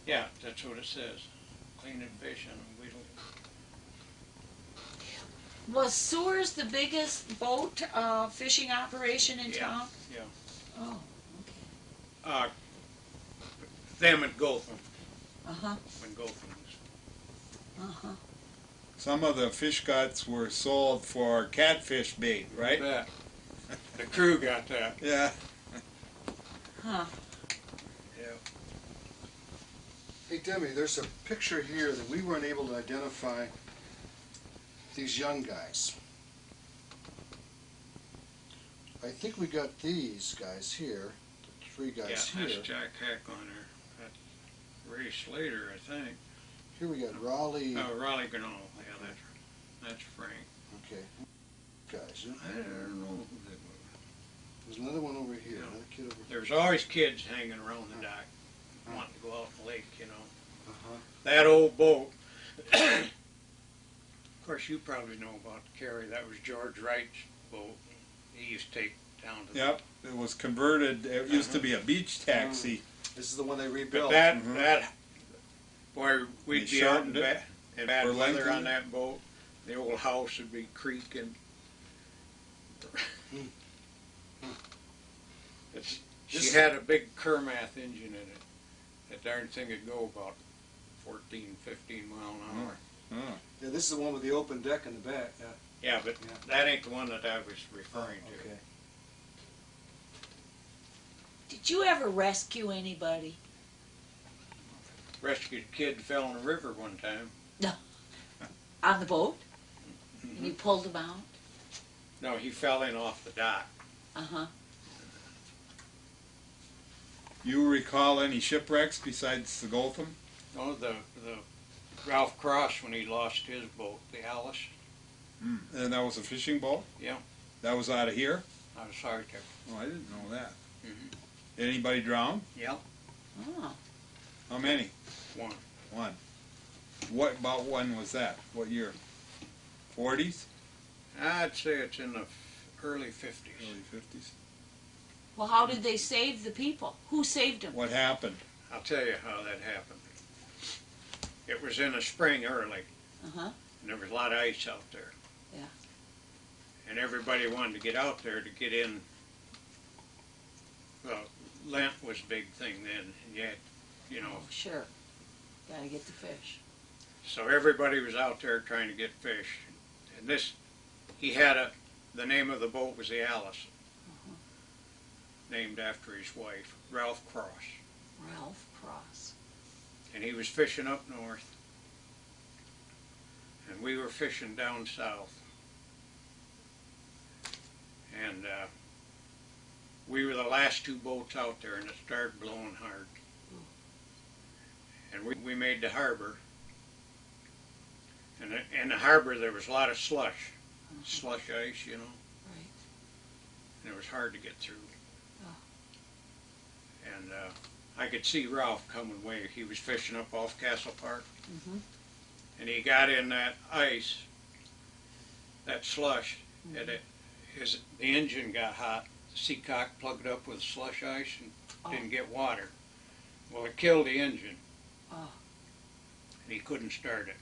Yeah, that's what it says. Cleaning fish on a wheel. Was Sewers the biggest boat fishing operation in town? Yeah. Oh, okay. Them at Gotham, Uh-huh, when Gotham was. uh-huh. Some of the fish guts were sold for catfish bait, right? You bet. The crew got that. Yeah. Huh. Yeah. Hey Demi, there's a picture here that we weren't able to identify these young guys. I think we got these guys here, the three guys Yeah, that's here. Jack Hackliner. That's Ray Slater, I think. Here we got Raleigh. Oh, Raleigh Granol. Yeah, that's Frank. Okay. Guys, I don't know who they were. there's another one over here. Yeah. Another kid over here. There's always kids hanging around the dock, wanting to go out in the lake, you know. Uh-huh. That old boat. Of course, you probably know about the Carey. That was George Wright's boat. He used to take down to Yep. It was converted. It used to be a beach taxi. This is the one they But rebuilt. that, boy, we'd They be out in shortened it bad for weather length, on that boat. The old house would be creaking. She had a big Kermath engine in it. That darn thing would go about 14, 15 mile an hour. Oh. Yeah, this is the one with the open deck in the back. Yeah. Yeah, but Yeah. that ain't the one that I was referring to. Okay. Did you ever rescue anybody? Rescued a kid fell in the river one time. On the boat? And you pulled him out? No, he fell in off the dock. Uh-huh. You recall any shipwrecks besides the Gotham? Oh, the Ralph Cross when he lost his boat, the Alice. And that was a fishing boat? Yeah. That was out of here? I was sorry to. Oh, I didn't know that. Mhm. Anybody drown? Yeah. Oh. How many? One. One. What about when was that? What year? 40s? I'd say it's in the early 50s. Early 50s? Well, how did they save the people? Who saved them? What happened? I'll tell you how that happened. It was in the spring early, Uh-huh. and there was a lot of ice out there. Yeah. And everybody wanted to get out there to get in. Well, Lent was a big thing then, and yet, you know, Oh, sure. Gotta get the fish. so everybody was out there trying to get fish. And he had the name of the boat was the Alice, named after his wife, Ralph Cross. Ralph Cross. And he was fishing up north, and we were fishing down south. And we were the last two boats out there, and it started blowing hard. And we made the harbor. And in the harbor there was a lot of slush ice, you know. Right. And it was hard to get through. Oh. And I could see Ralph coming way. He was fishing up off Castle Park. Mm-hmm. And he got in that ice, that slush, and the engine got hot. The seacock plugged up with slush ice and didn't get water. Well, it killed the engine. Oh. And he couldn't start it.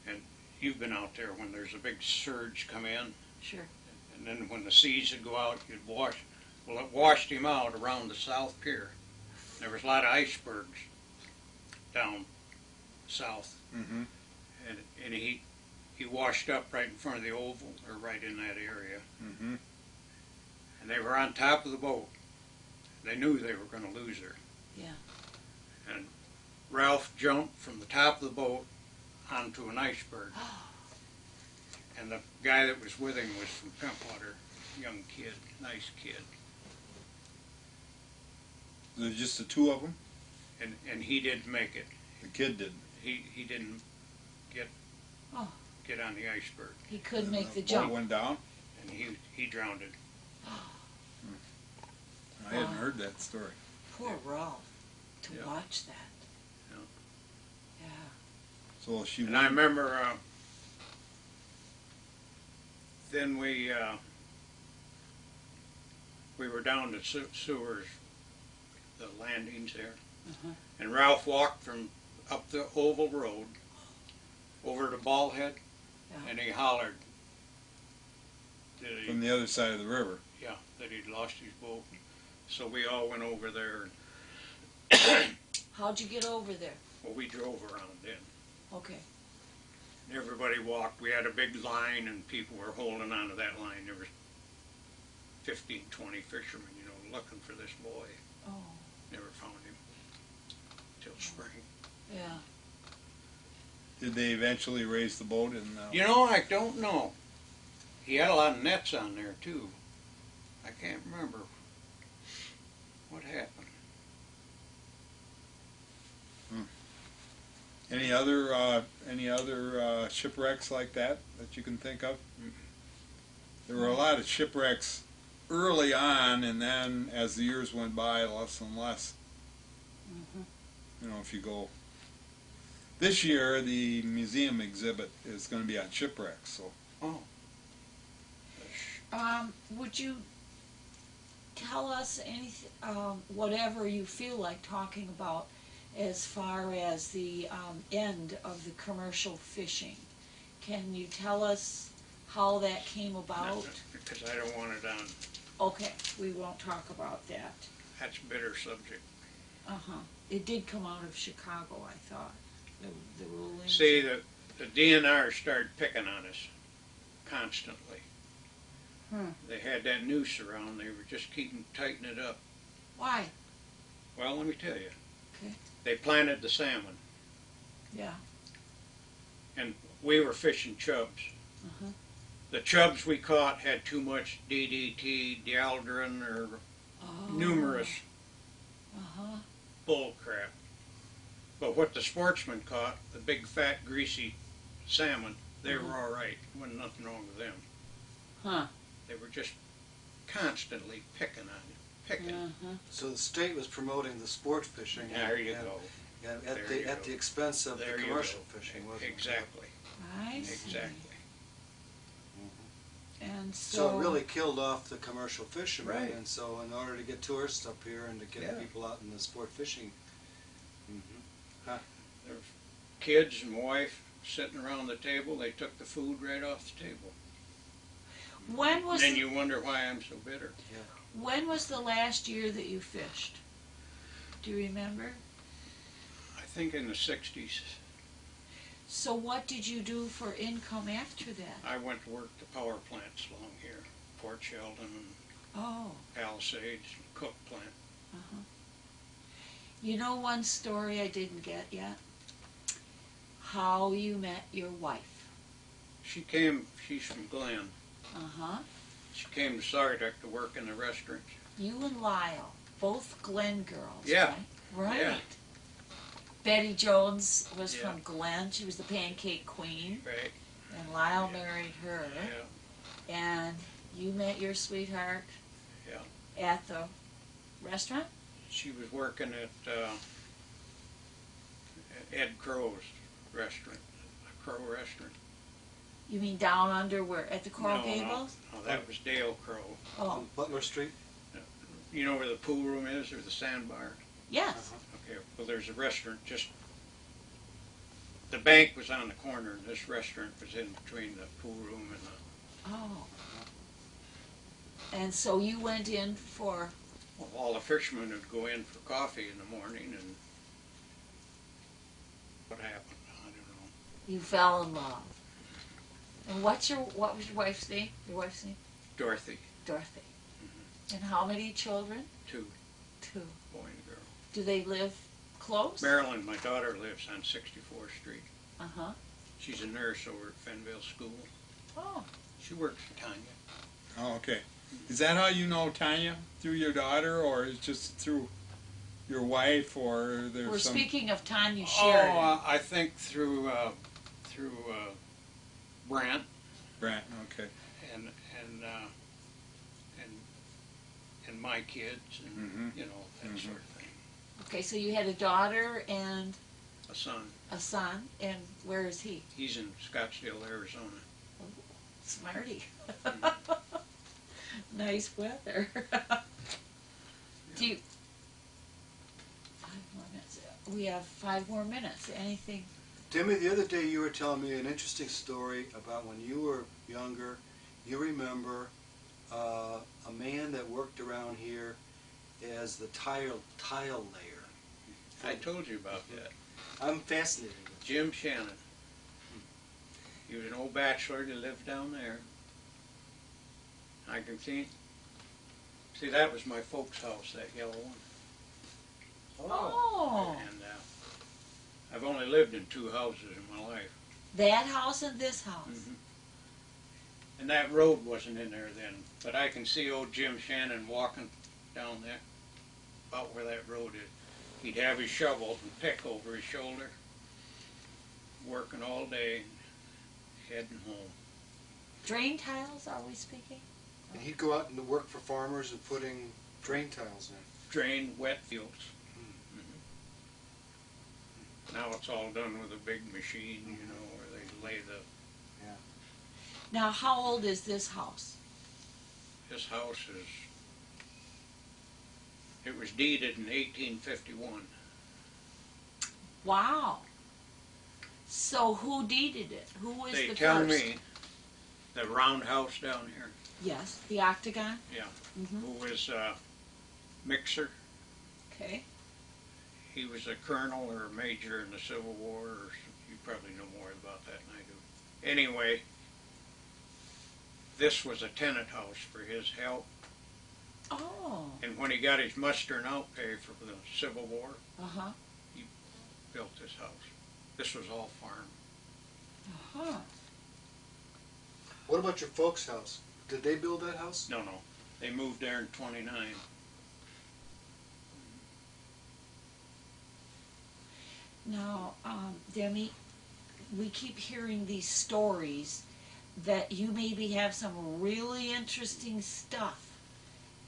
And you've been out there when there's a big surge come in, Sure. and then when the seas would go out, you'd wash. Well, it washed him out around the South Pier. There was a lot of icebergs down south, Mm-hmm. and he washed up right in front of the Oval, or right in that area. Mm-hmm. And they were on top of the boat. They knew they were going to lose her. Yeah. And Ralph jumped from the top of the boat onto an iceberg. And the guy that was with him was from Pentwater, young kid, nice kid. There's just the two of them? and he didn't make it. The kid didn't. He didn't get Oh. get on the iceberg, He couldn't make the boat jump. went down? and he drowned. I hadn't heard that story. Poor Ralph, to Yeah. watch that. Yeah. Yeah. So she And I went, remember then we were down to sewers, the landings there, Uh-huh. and Ralph walked from up the oval road over to Ballhead, Yeah. and he hollered that from the other side of the river. that he'd lost his boat. So we all went over there, and How'd you get over there? well, we drove around then. Okay. And everybody walked. We had a big line, and people were holding onto that line. There was 15, 20 fishermen, looking for this boy. Oh, Never found him till spring. yeah. Did they eventually raise the boat and? I don't know. He had a lot of nets on there too. I can't remember what happened. Any other shipwrecks like that you can think of? There were a lot of shipwrecks early on, and then as the years went by, less and less. Mm-hmm. If you go this year, the museum exhibit is going to be on shipwrecks. So Would you tell us anything, whatever you feel like talking about, as far as the end of the commercial fishing? Can you tell us how that came about? Because I don't want it on. Okay, we won't talk about that. That's a bitter subject. Uh-huh. It did come out of Chicago, I thought, the ruling. See, the DNR started picking on us constantly. They had that noose around. They were just keeping tightening it up. Why? Well, let me tell you. Okay. They planted the salmon, Yeah. and we were fishing chubs. Uh-huh. The chubs we caught had too much DDT, dieldrin, or numerous Uh-huh. bull crap. But what the sportsmen caught, the big, fat, greasy salmon, they were all right. Wasn't nothing wrong with them. Huh. They were just constantly picking on you, picking. Uh-huh. So the state was promoting the sport fishing. There you go. And There you at go. the expense of There the you commercial go. fishing, wasn't it? Exactly. I see. Exactly. And So so, it really killed off the commercial fishermen, Right. and so in order to get tourists up here and to get Yeah. people out in the sport fishing, There were kids and wife sitting around the table. They took the food right off the table. when was Then you wonder why I'm so bitter. the last year that you fished? Do you remember? I think in the 60s, So what did you do for income after that? I went to work the power plants along here, Port Sheldon and Oh, Palisades, and Cook plant. you know one story I didn't get yet? How you met your wife. She's from Glen. Uh-huh. She came to Saugatuck to work in the restaurant. You and Lyle, both Glen girls, Yeah. right? Right. Yeah. Betty Jones was Yeah. from Glen. She was the pancake queen. Right. And Lyle Yeah. married her. Yeah. And you met your sweetheart Yeah. at the restaurant? She was working at Ed Crow's restaurant, a Crow restaurant. You mean down under where? At the Coral Gables? No, that was Dale Crow. Oh, on Butler Street. You know where the pool room is, or the sandbar? yes. Okay, well, there's a restaurant just, the bank was on the corner, and this restaurant was in between the pool room and the, Oh. And so you went in for, well, all the fishermen would go in for coffee in the morning, and what happened, I don't know. you fell in love. And what was your wife's name? Your wife's name? Dorothy, Dorothy. And how many children? two, 2. boy and a girl. Do they live close? Marilyn, my daughter, lives on 64th Street. Uh-huh. She's a nurse over at Fenville School. Oh. She works for Tanya. Oh, okay. Is that how you know Tanya? Through your daughter, or is just through your wife, or We're there's some? speaking of Tanya Oh, Sheridan. I think through Brant Brant, okay. and and my kids and Mhm. you know that sort of thing. Okay, so you had a daughter and A son. a son, and where is he? He's in Scottsdale, Arizona. Smarty. Nice weather. Do you? 5 more minutes. We have 5 more minutes. Anything? Demi, the other day you were telling me an interesting story about when you were younger. You remember a man that worked around here as the tile layer. I told you about that. I'm fascinated with Jim Shannon. He was an old bachelor that lived down there. I can see that was my folks' house, that yellow one. Oh, And I've only lived in 2 houses in my life. that house and this house. Mhm. And that road wasn't in there then, but I can see old Jim Shannon walking down there, about where that road is. He'd have his shovel and pick over his shoulder, working all day, heading home. Drain tiles, are we speaking? And he'd go out and work for farmers and putting drain tiles in. Drain wet fields. Now it's all done with a big machine, you know, where they lay the. Now, how old is this house? This house is. It was deeded in 1851. Wow. So who deeded it? Who was They the tell first? me the roundhouse down here, Yes, the octagon. yeah, Mm-hmm. who was Mixer. Okay. He was a colonel or a major in the Civil War, or you probably know more about that than I do. Anyway, this was a tenant house for his help, Oh. and when he got his muster and out pay for the Civil War, Uh-huh. built this house. This was all farm. Uh-huh. What about your folks' house? Did they build that house? No, they moved there in 29. Now, Demi, we keep hearing these stories that you maybe have some really interesting stuff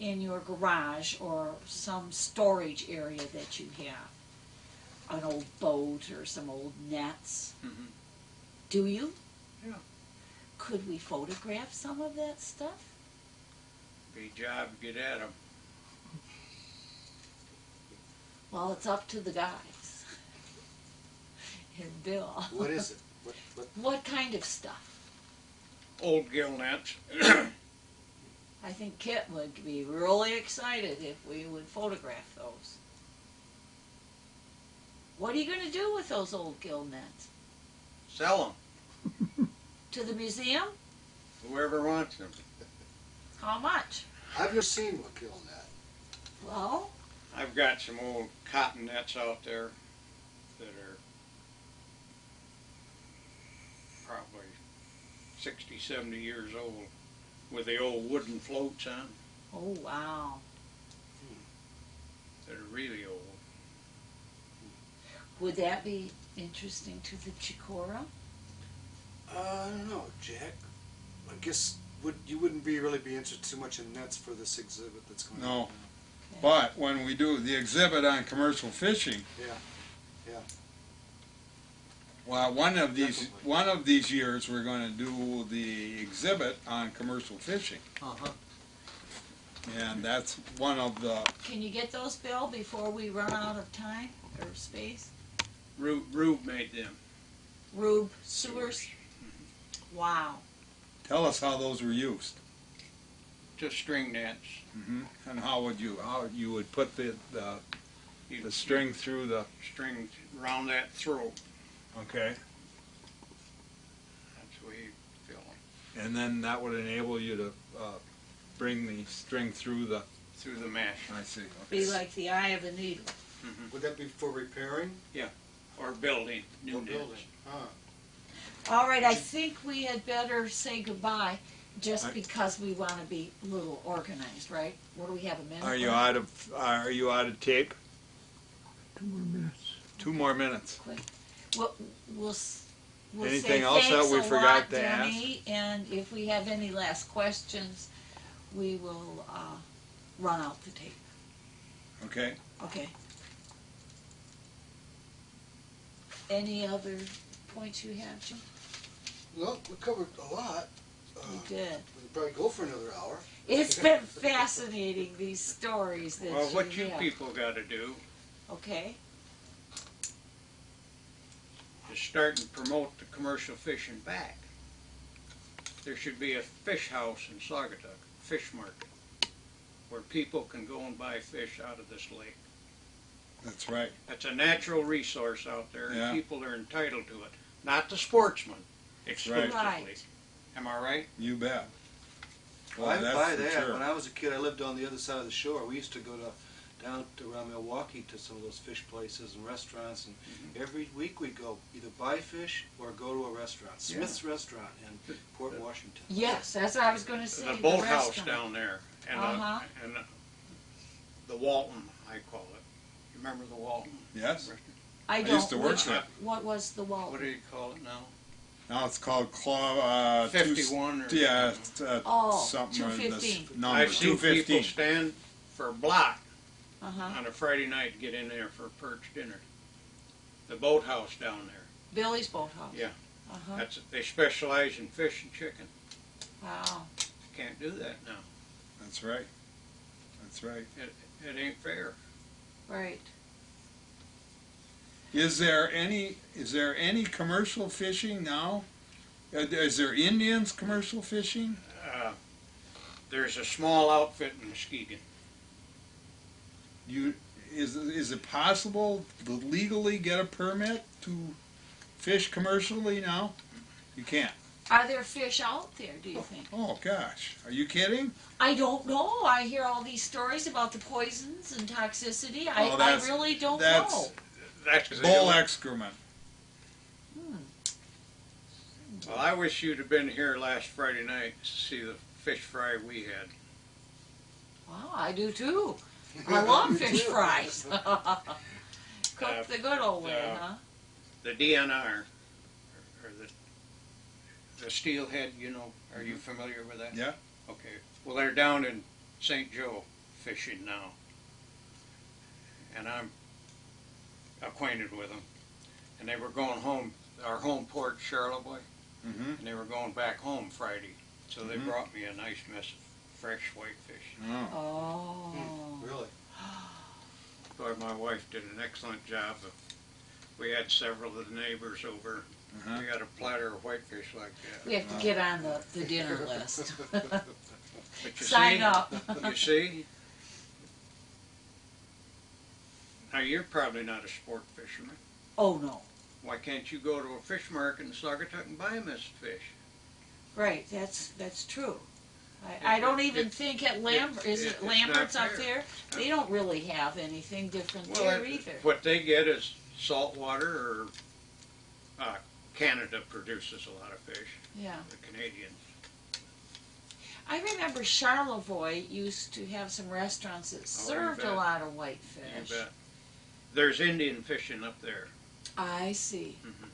in your garage or some storage area that you have. An old boat or some old nets. Mhm. Do you? Yeah. Could we photograph some of that stuff? Be a job to get at 'em. Well, it's up to the guys. And Bill. What is it? What? What kind of stuff? Old gill nets. I think Kit would be really excited if we would photograph those. What are you going to do with those old gill nets? Sell 'em. To the museum? Whoever wants them. How much? I've never seen one kill that. Well, I've got some old cotton nets out there that are probably 60, 70 years old with the old wooden floats on oh wow. that are really old. Would that be interesting to the Chicora? I don't know, Jack. I guess you wouldn't really be interested too much in nets for this exhibit that's going No. on now. Okay. But when we do the exhibit on commercial fishing, Yeah. well, one of Definitely. these years we're going to do the exhibit on commercial fishing, Uh-huh. and that's one of the. Can you get those, Bill, before we run out of time or space? Rube made them. Rube sewers? Wow. Tell us how those were used, Just string nets. and how you would put the string through the. String around that throat. Okay. That's the way you fill them. And then that would enable you to bring the string through the. Through the mesh. I see. Be Okay. like the eye of a needle. Would that be for repairing Or building new or nets. building? Huh. All right, I think we had better say goodbye just I- because we want to be a little organized, right? What do we have, a minute? Are you left? out of tape? 2 more minutes. 2 more minutes. We'll, we'll, we'll Anything say else that thanks we a forgot lot, to ask? Demi, and if we have any last questions, we will run out the tape. Okay. Okay. Any other points you have, Jim? No, we covered a lot. You did. We could probably go for another hour. It's been fascinating, these stories that Well, what you have. people gotta do Okay. is start and promote the commercial fishing back. There should be a fish house in Saugatuck, fish market, where people can go and buy fish out of this lake. That's right. That's a natural resource out there, and Yeah. people are entitled to it. Not the sportsmen, exclusively. Right. Am I right? You bet. Well, I that's buy for that. sure. When I was a kid, I lived on the other side of the shore. We used to go down to around Milwaukee to some of those fish places and restaurants, and every week we'd go either buy fish or go to a restaurant. Smith's Restaurant in Port Washington. Yes, that's what I was going to say. The boathouse restaurant. down there, and, and the Walton, I call it. You remember the Walton? Yes. I used don't. to work Which- there. What was the wall? What do you call it now? Now it's called Claw. 51 or Yeah, Oh, something. 215. Number I've seen 215. people stand for a block Uh-huh. on a Friday night to get in there for a perch dinner. The boathouse down there. Billy's Boathouse. Yeah. Uh-huh. They specialize in fish and chicken. Wow. Can't do that now. That's right. That's right. It ain't fair. Right. Is there any commercial fishing now? Is there Indians commercial fishing? There's a small outfit in Muskegon. Is it possible to legally get a permit to fish commercially now? You can't. Are there fish out there, do you think? Oh gosh, are you kidding? I don't know. I hear all these stories about the poisons and toxicity. I that's- really don't that's- know. That's Bull excrement. Well, I wish you'd have been here last Friday night to see the fish fry we had. Wow, I do too. I love fish fries. Cooked the good old way, huh? The DNR, or the steelhead, you know, are you familiar with that? Yeah. Okay. Well, they're down in St. Joe fishing now. And I'm acquainted with them. And they were going home, our home port, Charlevoix, Mm-hmm. and they were going back home Friday. So they brought me a nice mess of fresh whitefish. Oh. Oh. Really? Boy, my wife did an excellent job. We had several of the neighbors over. Uh-huh. We got a platter of whitefish like that. We have to get on the dinner list. But you Sign see, up. You see? Now, you're probably not a sport fisherman. Oh, no. Why can't you go to a fish market in Saugatuck and buy a mess of fish? Right, that's true. I don't even think at Lambert, is it it's not Lambert's up fair. there? They don't really have anything different there either. What they get is salt water, or Canada produces a lot of fish, Yeah. the Canadians. I remember Charlevoix used to have some restaurants that served a bet. lot of whitefish. You bet. There's Indian fishing up there. I see. Mhm.